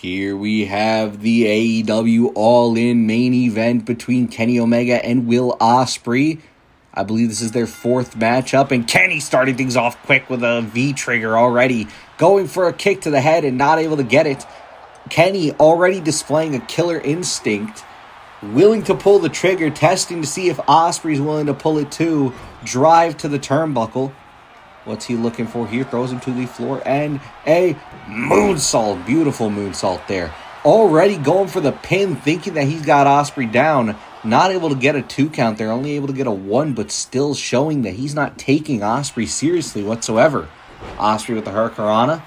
here we have the AEW All-In main event between Kenny Omega and Will Ospreay. I believe this is their fourth matchup, and Kenny starting things off quick with a V-trigger already, going for a kick to the head and not able to get it. Kenny already displaying a killer instinct, willing to pull the trigger, testing to see if Ospreay's willing to pull it too. Drive to the turnbuckle. What's he looking for here? Throws him to the floor and a moonsault. Beautiful moonsault there. Already going for the pin, thinking that he's got Ospreay down. Not able to get a 2 count there. Only able to get a 1, but still showing that he's not taking Ospreay seriously whatsoever. Ospreay with the Hurricanrana.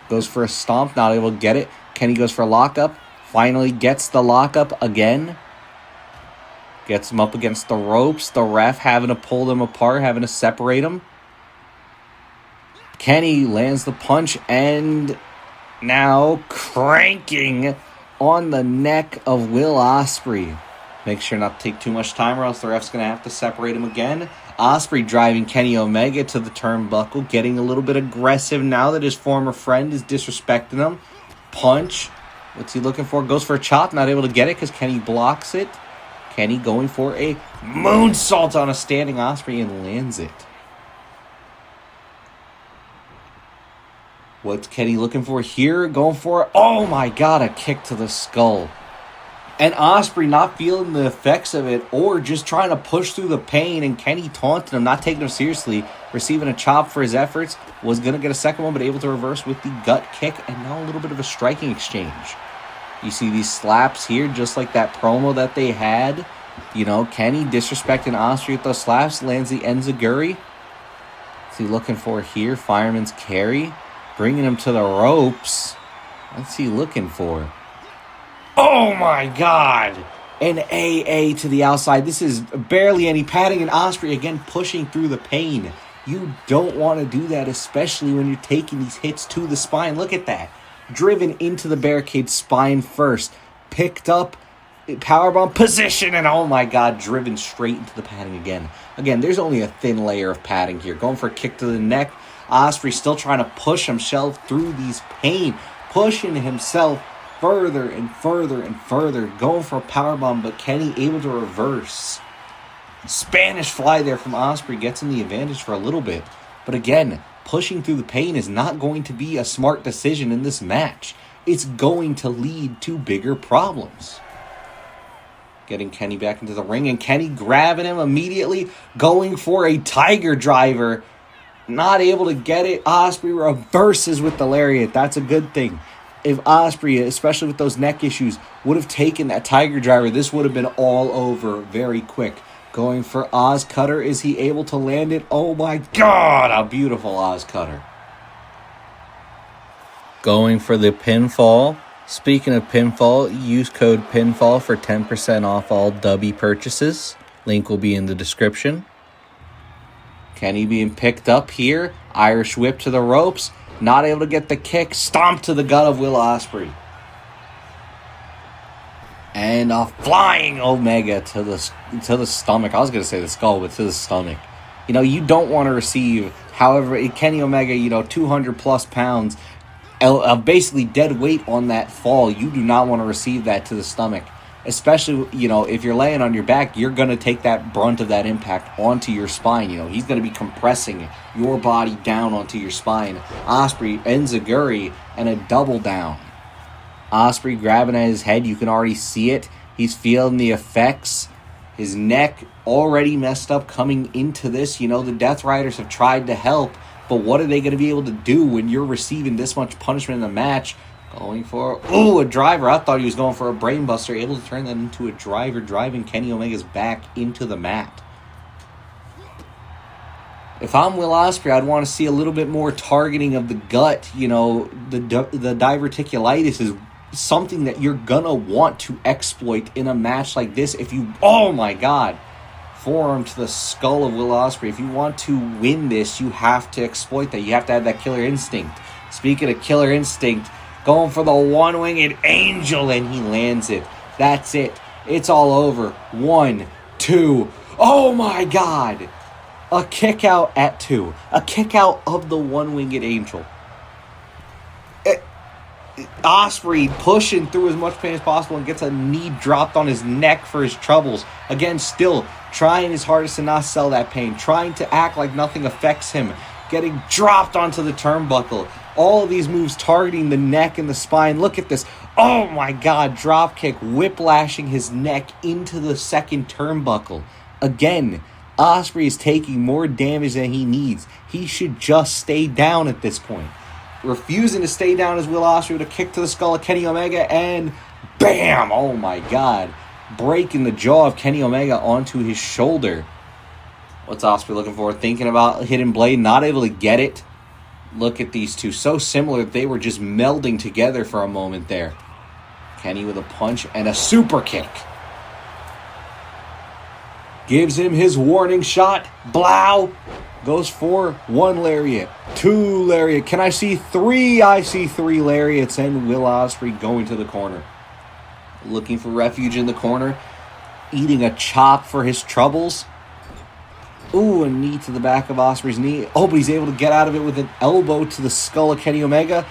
Goes for a stomp. Not able to get it. Kenny goes for a lockup. Finally gets the lockup again. Gets him up against the ropes. The ref having to pull them apart. Having to separate them. Kenny lands the punch and now cranking on the neck of Will Ospreay. Make sure not to take too much time or else the ref's going to have to separate him again. Ospreay driving Kenny Omega to the turnbuckle, getting a little bit aggressive now that his former friend is disrespecting him. Punch. What's he looking for? Goes for a chop, not able to get it because Kenny blocks it. Kenny going for a moonsault on a standing Ospreay and lands it. What's Kenny looking for here? Going for, oh my god, a kick to the skull. And Ospreay not feeling the effects of it or just trying to push through the pain, and Kenny taunting him, not taking him seriously, receiving a chop for his efforts, was going to get a second one, but able to reverse with the gut kick, and now a little bit of a striking exchange. You see these slaps here, just like that promo that they had. You know, Kenny disrespecting Ospreay with those slaps, lands the enziguri. What's he looking for here? Fireman's carry. Bringing him to the ropes. What's he looking for? Oh my god! An AA to the outside. This is barely any padding, and Ospreay again pushing through the pain. You don't want to do that, especially when you're taking these hits to the spine. Look at that. Driven into the barricade spine first. Picked up, powerbomb position, and oh my god, driven straight into the padding again. Again, there's only a thin layer of padding here. Going for a kick to the neck. Ospreay still trying to push himself through these pain. Pushing himself further and further and further. Going for a powerbomb, but Kenny able to reverse. Spanish fly there from Ospreay. Gets him the advantage for a little bit. But again, pushing through the pain is not going to be a smart decision in this match. It's going to lead to bigger problems. Getting Kenny back into the ring, and Kenny grabbing him immediately. Going for a tiger driver. Not able to get it. Ospreay reverses with the lariat. That's a good thing. If Ospreay, especially with those neck issues, would have taken that tiger driver, this would have been all over very quick. Going for Oz Cutter. Is he able to land it? Oh my god, a beautiful Oz Cutter. Going for the pinfall. Speaking of pinfall, use code PINFALL for 10% off all Dubby purchases. Link will be in the description. Kenny being picked up here. Irish whip to the ropes. Not able to get the kick. Stomp to the gut of Will Ospreay. And a flying Omega to the stomach. I was going to say the skull, but to the stomach. You know, you don't want to receive, however, Kenny Omega, 200 plus pounds of basically dead weight on that fall. You do not want to receive that to the stomach. Especially, if you're laying on your back, you're going to take that brunt of that impact onto your spine. He's going to be compressing your body down onto your spine. Ospreay, enziguri, and a double down. Ospreay grabbing at his head. You can already see it. He's feeling the effects. His neck already messed up coming into this. The Death Riders have tried to help, but what are they going to be able to do when you're receiving this much punishment in a match? Going for, a driver. I thought he was going for a brainbuster. Able to turn that into a driver, driving Kenny Omega's back into the mat. If I'm Will Ospreay, I'd want to see a little bit more targeting of the gut. The diverticulitis is something that you're going to want to exploit in a match like this. If you, oh my god, forearm to the skull of Will Ospreay. If you want to win this, you have to exploit that. You have to have that killer instinct. Speaking of killer instinct, going for the one-winged angel, and he lands it. That's it. It's all over. 1, 2. Oh my god. A kick out at 2. A kick out of the one-winged angel. Ospreay pushing through as much pain as possible and gets a knee dropped on his neck for his troubles. Again, still trying his hardest to not sell that pain, trying to act like nothing affects him, getting dropped onto the turnbuckle. All of these moves targeting the neck and the spine. Look at this. Oh my God, drop kick, whiplashing his neck into the second turnbuckle. Again, Ospreay is taking more damage than he needs. He should just stay down at this point. Refusing to stay down is Will Ospreay with a kick to the skull of Kenny Omega, and bam! Oh my God. Breaking the jaw of Kenny Omega onto his shoulder. What's Ospreay looking for? Thinking about hidden blade, not able to get it. Look at these two. So similar that they were just melding together for a moment there. Kenny with a punch and a super kick. Gives him his warning shot. Blow. Goes for one lariat, two lariat. Can I see three? I see three lariats, and Will Ospreay going to the corner. Looking for refuge in the corner. Eating a chop for his troubles. Ooh, a knee to the back of Ospreay's knee. Oh, but he's able to get out of it with an elbow to the skull of Kenny Omega.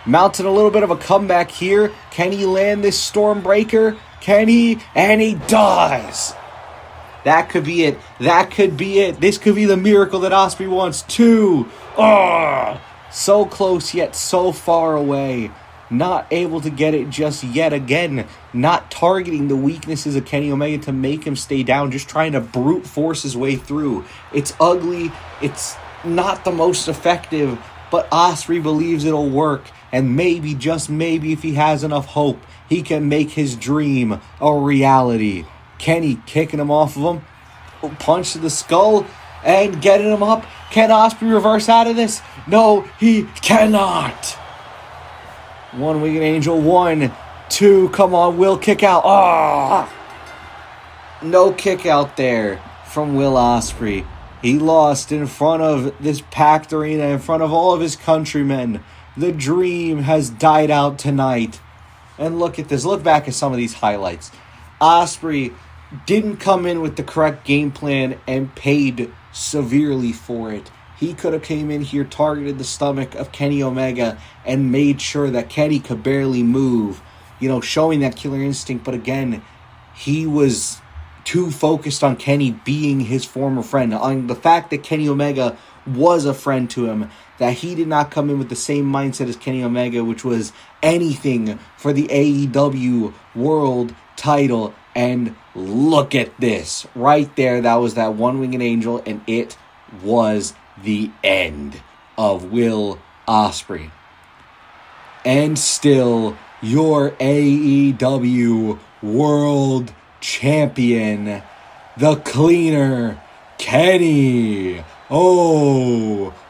Mounting a little bit of a comeback here. Can he land this Stormbreaker? Can he? And he does! That could be it. That could be it. This could be the miracle that Ospreay wants too. Oh, so close yet so far away. Not able to get it just yet again. Not targeting the weaknesses of Kenny Omega to make him stay down. Just trying to brute force his way through. It's ugly. It's not the most effective. But Ospreay believes it'll work. And maybe, just maybe, if he has enough hope, he can make his dream a reality. Kenny kicking him off of him. Punch to the skull and getting him up. Can Ospreay reverse out of this? No, he cannot. One winged angel. 1, 2. Come on, Will, kick out. Oh! No kick out there from Will Ospreay. He lost in front of this packed arena, in front of all of his countrymen. The dream has died out tonight. And look at this. Look back at some of these highlights. Ospreay didn't come in with the correct game plan and paid severely for it. He could have came in here, targeted the stomach of Kenny Omega, and made sure that Kenny could barely move, showing that killer instinct. But again, he was too focused on Kenny being his former friend, on the fact that Kenny Omega was a friend to him, that he did not come in with the same mindset as Kenny Omega, which was anything for the AEW World title. And look at this. Right there, that was that one-winged angel, and it was the end of Will Ospreay. And still, your AEW World Champion, the cleaner, Kenny Omega.